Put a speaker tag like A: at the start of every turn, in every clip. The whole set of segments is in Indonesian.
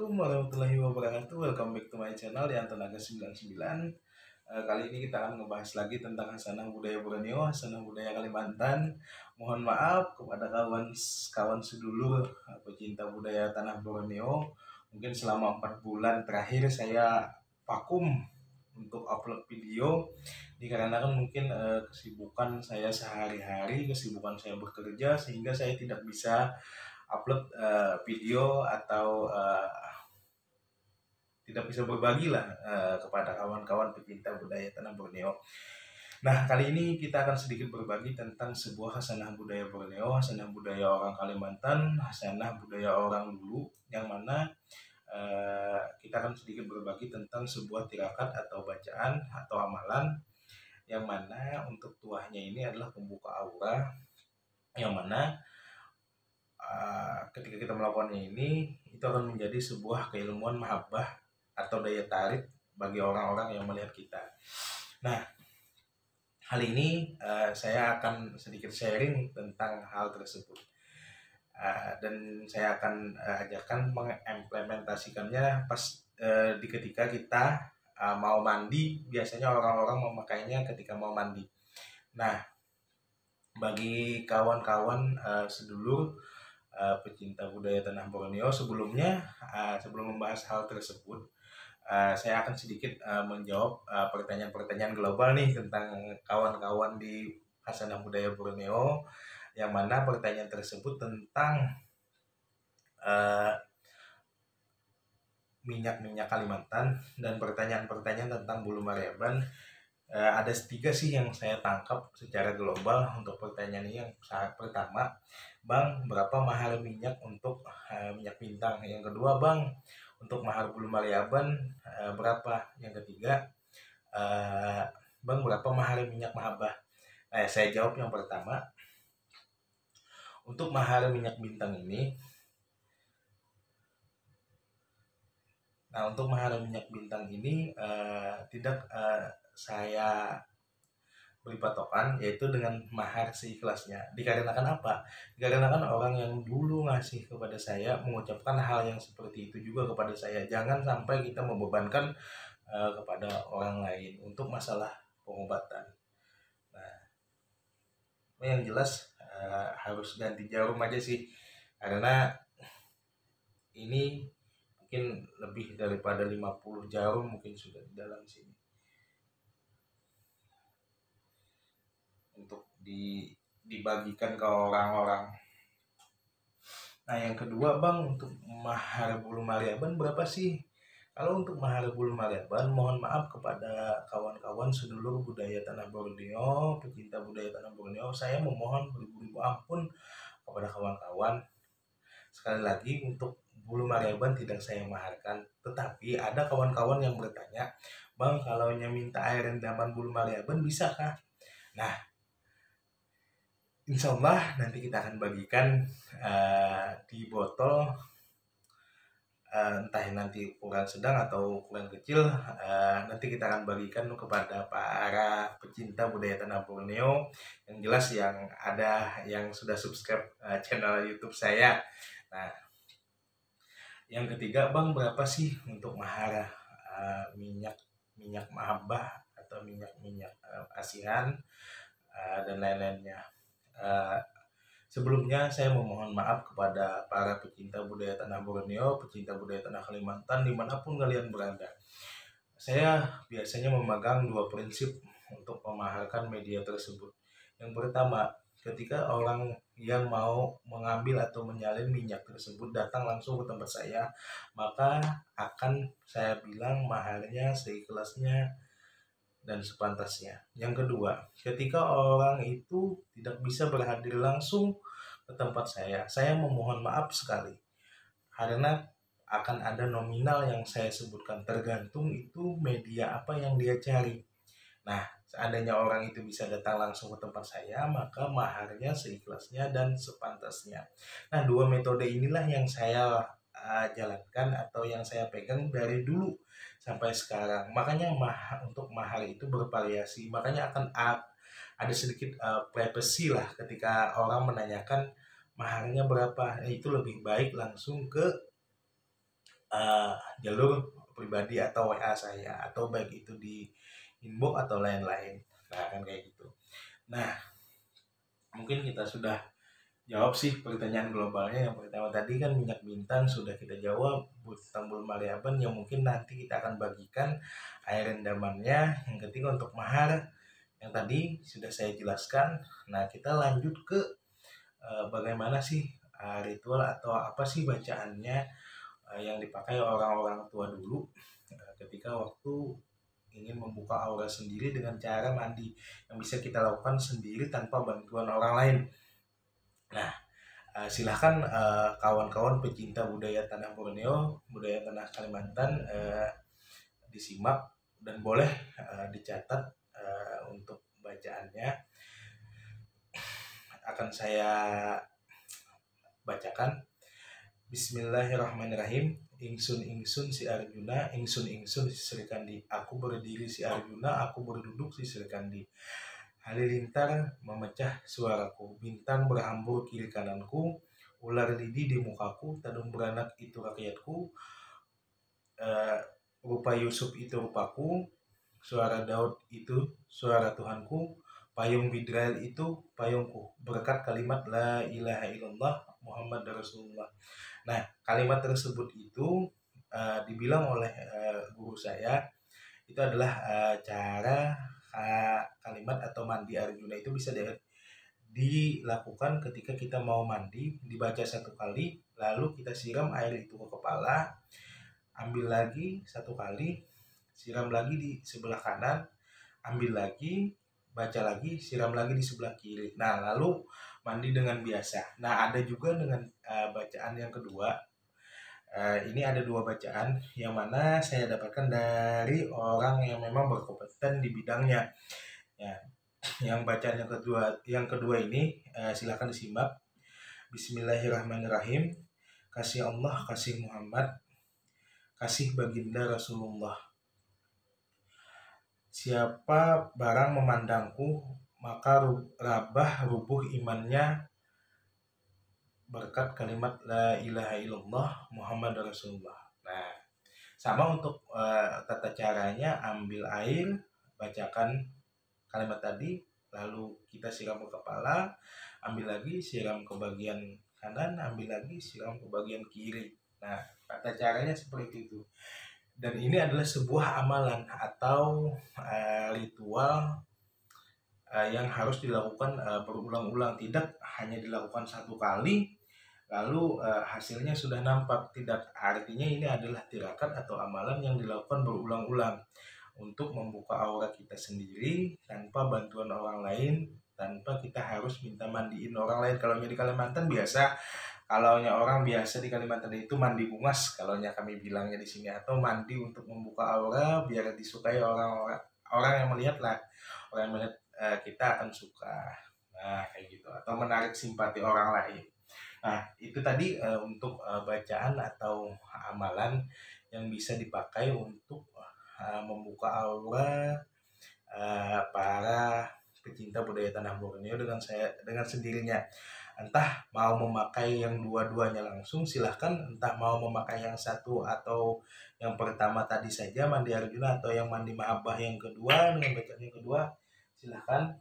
A: Assalamualaikum warahmatullahi wabarakatuh. Welcome back to my channel yang Tenaga 99. Kali ini kita akan ngebahas lagi tentang Hasanah Budaya Borneo, Hasanah Budaya Kalimantan. Mohon maaf kepada kawan-kawan sedulur pecinta budaya tanah Borneo. Mungkin selama 4 bulan terakhir saya vakum untuk upload video dikarenakan mungkin kesibukan saya sehari-hari, kesibukan saya bekerja, sehingga saya tidak bisa upload video atau tidak bisa berbagi lah kepada kawan-kawan pecinta budaya tanah Borneo. Nah, kali ini kita akan sedikit berbagi tentang sebuah hasanah budaya Borneo, hasanah budaya orang Kalimantan, hasanah budaya orang dulu, yang mana kita akan sedikit berbagi tentang sebuah tirakat atau bacaan atau amalan, yang mana untuk tuahnya ini adalah pembuka aura, yang mana ketika kita melakukannya ini, itu akan menjadi sebuah keilmuan mahabbah atau daya tarik bagi orang-orang yang melihat kita. Nah, hal ini saya akan sedikit sharing tentang hal tersebut, dan saya akan ajarkan mengimplementasikannya pas ketika kita mau mandi. Biasanya orang-orang memakainya ketika mau mandi. Nah, bagi kawan-kawan sedulur pecinta budaya tanah Borneo, sebelum membahas hal tersebut, saya akan sedikit menjawab pertanyaan-pertanyaan global nih tentang kawan-kawan di Hasanah Budaya Borneo, yang mana pertanyaan tersebut tentang minyak-minyak Kalimantan dan pertanyaan-pertanyaan tentang bulu mariaban. Ada 3 sih yang saya tangkap secara global untuk pertanyaan ini. Yang pertama, Bang, berapa mahar minyak untuk minyak bintang? Yang kedua, Bang, untuk mahar bulu mariaban berapa? Yang ketiga, Bang, berapa mahar minyak mahabbah? Saya jawab yang pertama. Untuk mahar minyak bintang ini, tidak saya beri patokan, yaitu dengan mahar seikhlasnya. Dikarenakan apa? Dikarenakan orang yang dulu ngasih kepada saya mengucapkan hal yang seperti itu juga kepada saya. Jangan sampai kita membebankan kepada orang lain untuk masalah pengobatan. Nah, yang jelas harus ganti jarum aja sih, karena ini mungkin lebih daripada 50 jarum mungkin sudah di dalam sini untuk dibagikan ke orang-orang. Nah, yang kedua, Bang, untuk mahar bulu mariaban berapa sih? Kalau untuk mahar bulu mariaban, mohon maaf kepada kawan-kawan sedulur budaya tanah Borneo, pecinta budaya tanah Borneo, saya memohon beribu-ribu ampun kepada kawan-kawan. Sekali lagi, untuk bulu mariaban tidak saya maharkan. Tetapi ada kawan-kawan yang bertanya, Bang, kalau minta air rendaman bulu mariaban bisakah? Nah, insya Allah nanti kita akan bagikan di botol, entah nanti ukuran sedang atau ukuran kecil. Nanti kita akan bagikan kepada para pecinta budaya tanah Borneo, yang jelas yang ada yang sudah subscribe channel YouTube saya. Nah, yang ketiga, Bang, berapa sih untuk mahar minyak mahabbah atau minyak asihan dan lain-lainnya? Sebelumnya saya memohon maaf kepada para pecinta budaya tanah Borneo, pecinta budaya tanah Kalimantan, dimanapun kalian berada. Saya biasanya memegang 2 prinsip untuk memaharkan media tersebut. Yang pertama, ketika orang yang mau mengambil atau menyalin minyak tersebut datang langsung ke tempat saya, maka akan saya bilang maharnya seikhlasnya dan sepantasnya. Yang kedua, ketika orang itu tidak bisa berhadir langsung ke tempat saya memohon maaf sekali, karena akan ada nominal yang saya sebutkan, tergantung itu media apa yang dia cari. Nah, seandainya orang itu bisa datang langsung ke tempat saya, maka maharnya seikhlasnya dan sepantasnya. Nah, 2 metode inilah yang saya jalankan atau yang saya pegang dari dulu sampai sekarang. Makanya untuk mahar itu bervariasi. Makanya akan ada sedikit privacy lah ketika orang menanyakan maharnya berapa. Itu lebih baik langsung ke uh, jalur pribadi atau WA saya, atau baik itu di inbox atau lain-lain. Nah, kan kayak gitu. Nah, mungkin kita sudah jawab sih pertanyaan globalnya. Yang pertama tadi kan minyak bintang sudah kita jawab, Tambul Mariaban yang mungkin nanti kita akan bagikan air rendamannya. Yang ketiga untuk mahar yang tadi sudah saya jelaskan. Nah, kita lanjut ke bagaimana sih ritual atau apa sih bacaannya yang dipakai orang-orang tua dulu ketika waktu ingin membuka aura sendiri dengan cara mandi yang bisa kita lakukan sendiri tanpa bantuan orang lain. Nah, silahkan kawan-kawan pecinta budaya tanah Borneo, budaya tanah Kalimantan disimak dan boleh dicatat untuk bacaannya. Akan saya bacakan. Bismillahirrahmanirrahim. Ingsun si Arjuna, ingsun si Srikandi. Aku berdiri si Arjuna, aku berduduk si Srikandi. Halilintar memecah suaraku, bintang berhambur kiri kananku, ular lidi di mukaku, tadung beranak itu rakyatku, rupa Yusuf itu rupaku, suara Daud itu suara Tuhanku, payung Bidrail itu payungku, berkat kalimat la ilaha illallah Muhammad Rasulullah. Nah, kalimat tersebut itu dibilang oleh guru saya itu adalah cara kalimat atau mandi Arjuna itu bisa dilakukan ketika kita mau mandi, dibaca satu kali, lalu kita siram air itu ke kepala, ambil lagi satu kali, siram lagi di sebelah kanan, ambil lagi, baca lagi, siram lagi di sebelah kiri. Nah, lalu mandi dengan biasa. Nah, ada juga dengan bacaan yang kedua. Ini ada dua bacaan yang mana saya dapatkan dari orang yang memang berkompeten di bidangnya. Ya, yang bacaan yang kedua ini silakan disimak. Bismillahirrahmanirrahim. Kasih Allah, kasih Muhammad, kasih baginda Rasulullah. Siapa barang memandangku, maka rabah rubuh imannya berkat kalimat la ilaha illallah Muhammad Rasulullah. Nah, sama untuk tata caranya, ambil air, bacakan kalimat tadi, lalu kita siram ke kepala, ambil lagi, siram ke bagian kanan, ambil lagi, siram ke bagian kiri. Nah, tata caranya seperti itu. Dan ini adalah sebuah amalan atau ritual yang harus dilakukan berulang-ulang, tidak hanya dilakukan satu kali lalu hasilnya sudah nampak. Tidak, artinya ini adalah tirakat atau amalan yang dilakukan berulang-ulang untuk membuka aura kita sendiri tanpa bantuan orang lain, tanpa kita harus minta mandiin orang lain. Kalau di Kalimantan biasa, kalau orang biasa di Kalimantan itu mandi bungas, kalau kami bilangnya di sini, atau mandi untuk membuka aura biar disukai orang yang melihat lah, orang yang melihat kita akan suka. Nah, kayak gitu, atau menarik simpati orang lain. Nah, itu tadi untuk bacaan atau amalan yang bisa dipakai untuk membuka aura para pecinta budaya tanah Borneo dengan sendirinya. Entah mau memakai yang dua-duanya langsung, silahkan. Entah mau memakai yang satu atau yang pertama tadi saja, mandi Arjuna, atau yang mandi Mahabbah yang kedua dengan bacaan yang kedua, silahkan.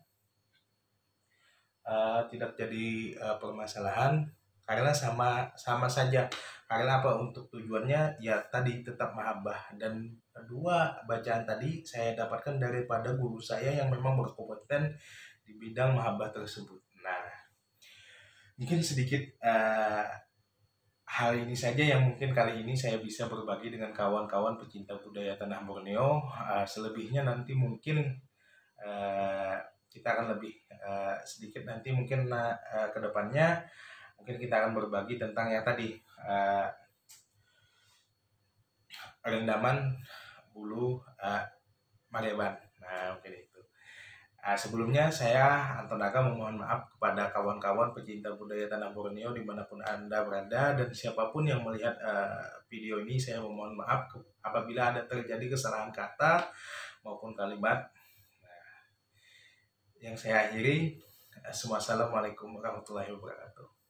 A: Tidak jadi permasalahan karena sama saja. Karena apa? Untuk tujuannya ya tadi tetap Mahabbah. Dan kedua bacaan tadi saya dapatkan daripada guru saya yang memang berkompeten di bidang Mahabbah tersebut. Nah, mungkin sedikit hal ini saja yang mungkin kali ini saya bisa berbagi dengan kawan-kawan pecinta budaya tanah Borneo. Selebihnya nanti mungkin kita akan lebih sedikit nanti mungkin ke depannya mungkin kita akan berbagi tentang yang tadi rendaman bulu Mariaban. Nah, mungkin itu. Sebelumnya saya Anton Aga memohon maaf kepada kawan-kawan pecinta budaya tanah Borneo dimanapun Anda berada, dan siapapun yang melihat video ini, saya memohon maaf apabila ada terjadi kesalahan kata maupun kalimat. Yang saya akhiri, Assalamualaikum warahmatullahi wabarakatuh.